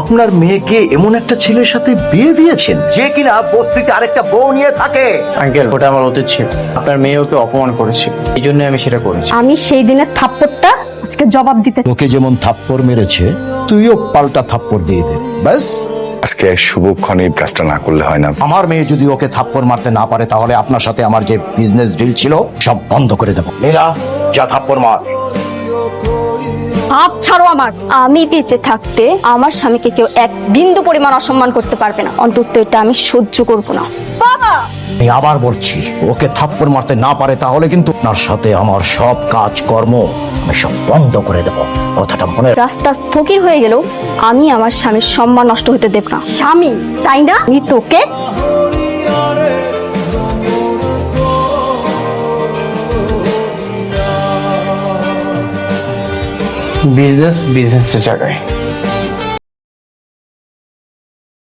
আপনার মেয়েকে এমন একটা ছেলের সাথে বিয়ে দিয়েছেন যে কিনা বস্তিতে আরেকটা বউ নিয়ে থাকে। আঙ্কেল, ওটা আমার অতীত ছিল। আপনার মেয়ে ওকে অপমান করেছে, এই জন্য আমি সেটা করেছি। আমি সেই দিনের থাপ্পড়টা আজকে জবাব দিতে। তোকে যেমন থাপ্পড় মেরেছে তুইও পাল্টা থাপ্পড় দিয়ে দে, ব্যাস। আজকে শুভক্ষণে কাজটা না করলে হয় না। আমার মেয়ে যদি ওকে থাপ্পড় মারতে না পারে তাহলে আপনার সাথে আমার যে বিজনেস ডিল ছিল সব বন্ধ করে দেবো। নীলা, যা থাপ্পড় মার। হাত ছাড়ো আমার। আমি বেঁচে থাকতে আমার স্বামীকে কেউ এক বিন্দু পরিমাণ অসম্মান করতে পারবে না, অন্তত এটা আমি সহ্য করব না। বাবা, আমি আবার বলছি, ওকে থাপ্পড় মারতে না পারে তাহলে কিন্তু আপনার সাথে আমার সব কাজ কর্ম আমি সব বন্ধ করে দেবো, কথাটা মনে। রাস্তার ফকির হয়ে গেল আমি আমার স্বামীর সম্মান নষ্ট হতে দেব না। স্বামী তাই না? আমি তোকে বিজনেসের জায়গায়